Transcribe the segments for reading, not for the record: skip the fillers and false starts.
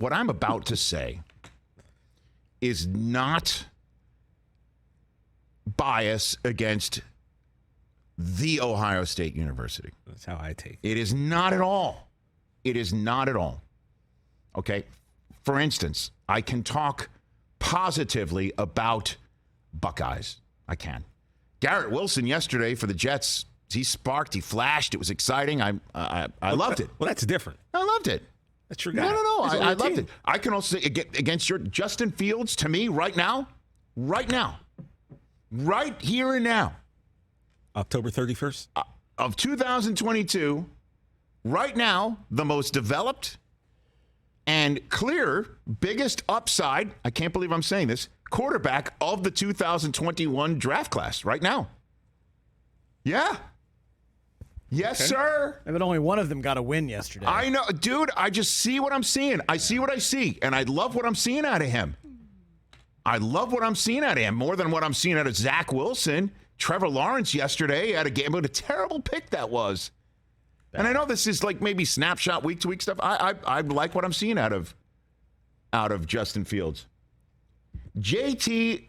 what I'm about to say is not bias against the Ohio State University. That's how I take it. It is not at all. It is not at all. Okay? For instance, I can talk positively about Buckeyes. I can. Garrett Wilson yesterday for the Jets, he sparked, he flashed. It was exciting. I loved it. Well, that's different. I loved it. That's your guy. No. I loved it. I can also say against your Justin Fields, to me, right now, right here and now. October 31st? Of 2022, right now, the most developed and clear, biggest upside, I can't believe I'm saying this, quarterback of the 2021 draft class right now. Yeah. Yes, sir. But only one of them got a win yesterday. I know. Dude, I just see what I'm seeing. I see what I see, and I love what I'm seeing out of him. I love what I'm seeing out of him more than what I'm seeing out of Zach Wilson. Trevor Lawrence yesterday had a game, but a terrible pick that was. And I know this is like maybe snapshot week-to-week stuff. I like what I'm seeing out of Justin Fields. JT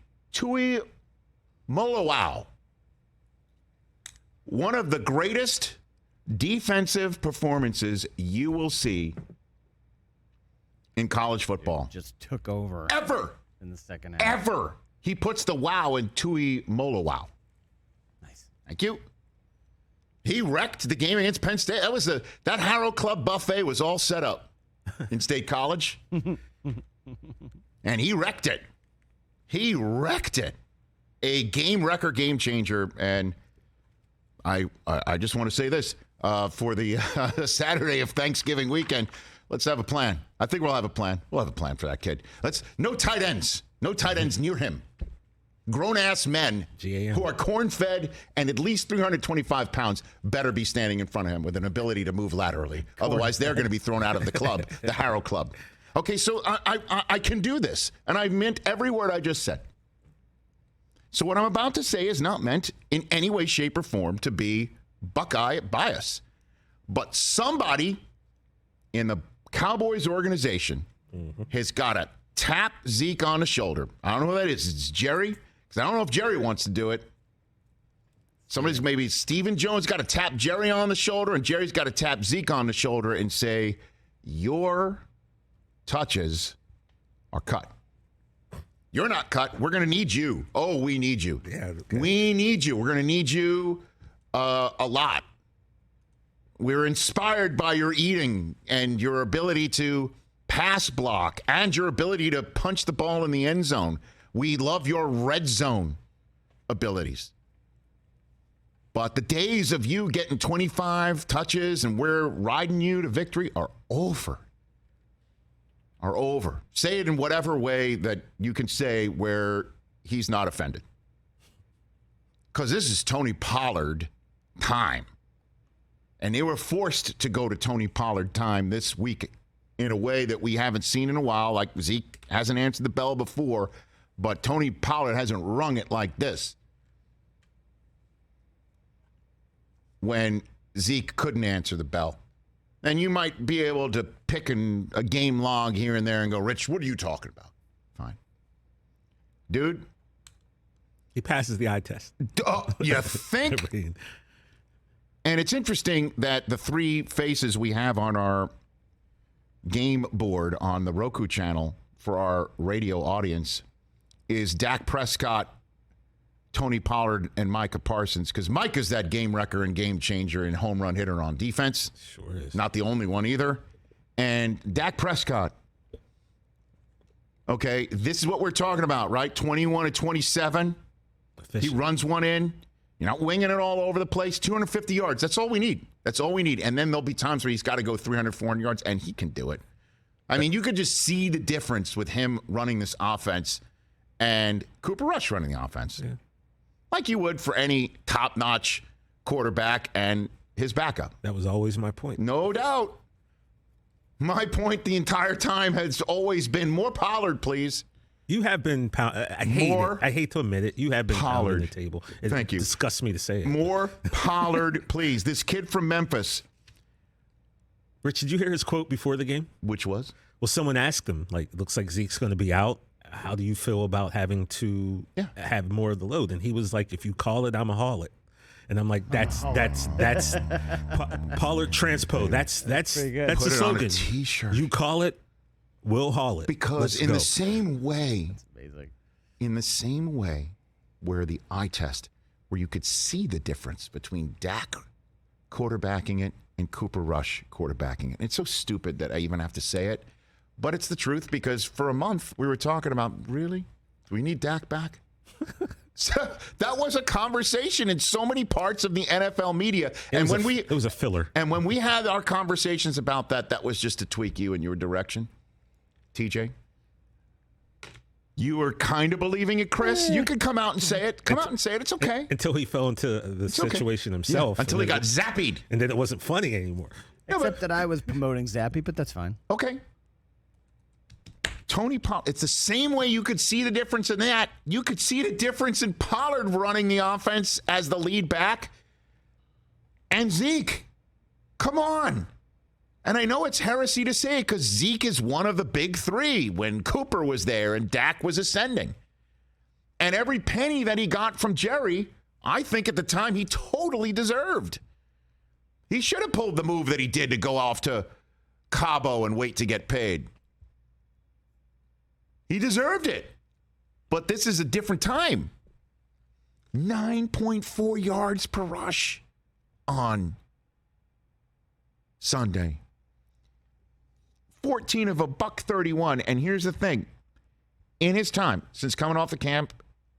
Tuimoloau. One of the greatest defensive performances you will see in college football. Just took over. Ever. In the second half. Ever. He puts the wow in Tuimoloau. Nice. Thank you. He wrecked the game against Penn State. That Harrow Club buffet was all set up in State College. And he wrecked it. He wrecked it. A game wrecker, game changer. And I just want to say this. For the Saturday of Thanksgiving weekend, let's have a plan. I think we'll have a plan. We'll have a plan for that kid. No tight ends. No tight ends near him. Grown-ass men who are corn-fed and at least 325 pounds better be standing in front of him with an ability to move laterally. Otherwise, they're going to be thrown out of the club, the Harrow Club. Okay, so I can do this, and I meant every word I just said. So what I'm about to say is not meant in any way, shape, or form to be Buckeye bias. But somebody in the Cowboys organization has got to tap Zeke on the shoulder. I don't know who that is. It's Jerry. Because I don't know if Jerry wants to do it. Maybe Stephen Jones got to tap Jerry on the shoulder, and Jerry's got to tap Zeke on the shoulder and say, your touches are cut. You're not cut. We're going to need you. Oh, we need you. Yeah, okay. We need you. We're going to need you a lot. We're inspired by your eating and your ability to pass block and your ability to punch the ball in the end zone. We love your red zone abilities. But the days of you getting 25 touches and we're riding you to victory are over. Are over. Say it in whatever way that you can say where he's not offended. Because this is Tony Pollard time. And they were forced to go to Tony Pollard time this week in a way that we haven't seen in a while. Like Zeke hasn't answered the bell before, but Tony Pollard hasn't rung it like this. When Zeke couldn't answer the bell. And you might be able to pick a game log here and there and go, Rich, what are you talking about? Fine. Dude. He passes the eye test. You think? And it's interesting that the three faces we have on our game board on the Roku channel for our radio audience is Dak Prescott, Tony Pollard, and Micah Parsons, because Micah's that game wrecker and game changer and home run hitter on defense. Sure is. Not the only one either. And Dak Prescott, okay, this is what we're talking about, right? 21 to 27. Efficient. He runs one in. You're not winging it all over the place. 250 yards. That's all we need. That's all we need. And then there'll be times where he's got to go 300, 400 yards, and he can do it. I mean, you could just see the difference with him running this offense and Cooper Rush running the offense. Yeah. Like you would for any top-notch quarterback and his backup. That was always my point. No doubt. My point the entire time has always been more Pollard, please. You have been I hate to admit it. You have been pounding the table. Thank you. It disgusts me to say it. More Pollard, please. This kid from Memphis. Rich, did you hear his quote before the game? Which was? Well, someone asked him, like, looks like Zeke's going to be out. How do you feel about having to have more of the load? And he was like, if you call it, I'm a haul it. And I'm like, that's Pollard transpo. That's the slogan. Put it on a t-shirt. You call it, we'll haul it. Because the same way, That's amazing. in the same way where the eye test, where you could see the difference between Dak quarterbacking it and Cooper Rush quarterbacking it. It's so stupid that I even have to say it, but it's the truth, because for a month we were talking about, really? Do we need Dak back? So that was a conversation in so many parts of the NFL media. It was a filler. And when we had our conversations about that, that was just to tweak you in your direction, TJ. You were kind of believing it, Chris. You could come out and say it. Come out and say it. It's okay. Until he fell into the situation himself. Yeah, until he got zappied. And then it wasn't funny anymore. Except that I was promoting Zappy, but that's fine. Okay. Tony Pollard, it's the same way you could see the difference in that. You could see the difference in Pollard running the offense as the lead back. And Zeke. Come on. And I know it's heresy to say it because Zeke is one of the big three when Cooper was there and Dak was ascending. And every penny that he got from Jerry, I think at the time he totally deserved. He should have pulled the move that he did to go off to Cabo and wait to get paid. He deserved it. But this is a different time. 9.4 yards per rush on Sunday. 14 of $131. And here's the thing. In his time, since coming off the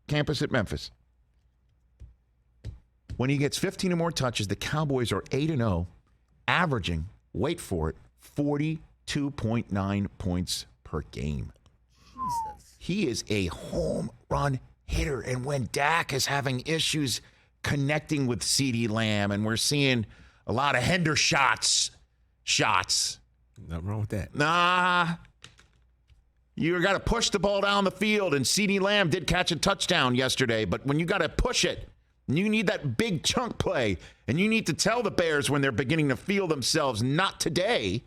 campus at Memphis, when he gets 15 or more touches, the Cowboys are 8-0, averaging, wait for it, 42.9 points per game. Jesus. He is a home run hitter. And when Dak is having issues connecting with CeeDee Lamb, and we're seeing a lot of Hender shots. Nothing wrong with that. Nah. You got to push the ball down the field, and CeeDee Lamb did catch a touchdown yesterday, but when you got to push it, you need that big chunk play, and you need to tell the Bears when they're beginning to feel themselves, not today.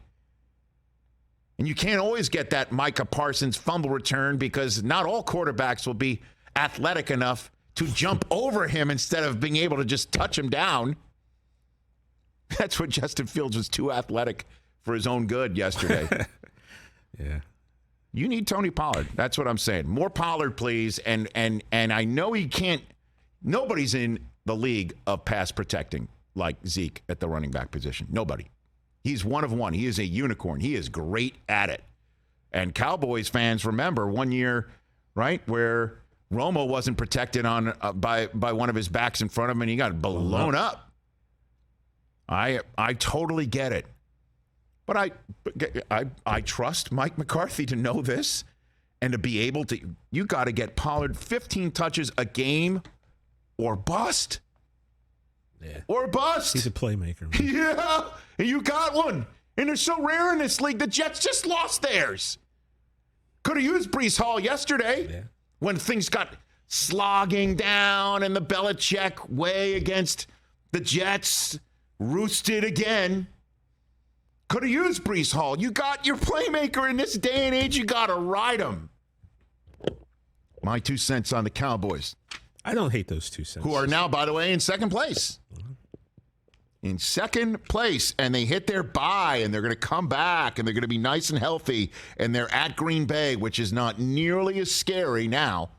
And you can't always get that Micah Parsons fumble return because not all quarterbacks will be athletic enough to jump over him instead of being able to just touch him down. That's what Justin Fields was too athletic for his own good yesterday. Yeah. You need Tony Pollard. That's what I'm saying. More Pollard, please. And I know he can't. Nobody's in the league of pass protecting like Zeke at the running back position. Nobody. He's one of one. He is a unicorn. He is great at it. And Cowboys fans remember one year, right, where Romo wasn't protected on by one of his backs in front of him, and he got blown up. I totally get it. But I trust Mike McCarthy to know this and to be able to. You got to get Pollard 15 touches a game or bust. Yeah. Or bust. He's a playmaker, man. Yeah, and you got one. And they're so rare in this league. The Jets just lost theirs. Could have used Breece Hall yesterday when things got slogging down and the Belichick way against the Jets roosted again. Could have used Breece Hall. You got your playmaker in this day and age. You got to ride him. My 2 cents on the Cowboys. I don't hate those 2 cents. Who are now, by the way, in second place. In second place. And they hit their bye, and they're going to come back, and they're going to be nice and healthy. And they're at Green Bay, which is not nearly as scary now.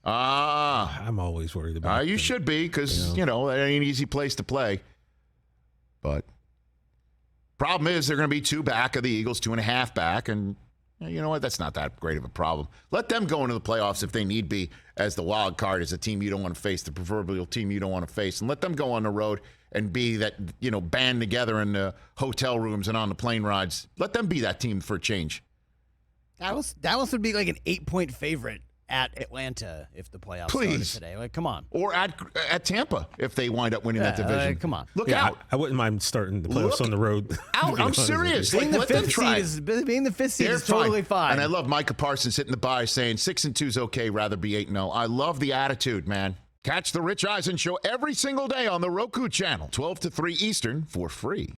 I'm always worried about it. You should be, because, that ain't an easy place to play. But problem is they're going to be 2 back of the Eagles, 2.5 back, and you know what? That's not that great of a problem. Let them go into the playoffs if they need be as the wild card, as a team you don't want to face, the proverbial team you don't want to face. And let them go on the road and be that, band together in the hotel rooms and on the plane rides. Let them be that team for a change. Dallas would be like an 8-point favorite at Atlanta if the playoffs started today. Like, come on. Or at Tampa if they wind up winning that division. Come on. Look out. I wouldn't mind starting the playoffs on the road. I'm serious. Being the let them fifth try. Being the fifth seed is totally fine. And I love Micah Parsons hitting the bye saying 6-2 is okay, rather be 8-0. I love the attitude, man. Catch the Rich Eisen Show every single day on the Roku channel, 12 to 3 Eastern for free.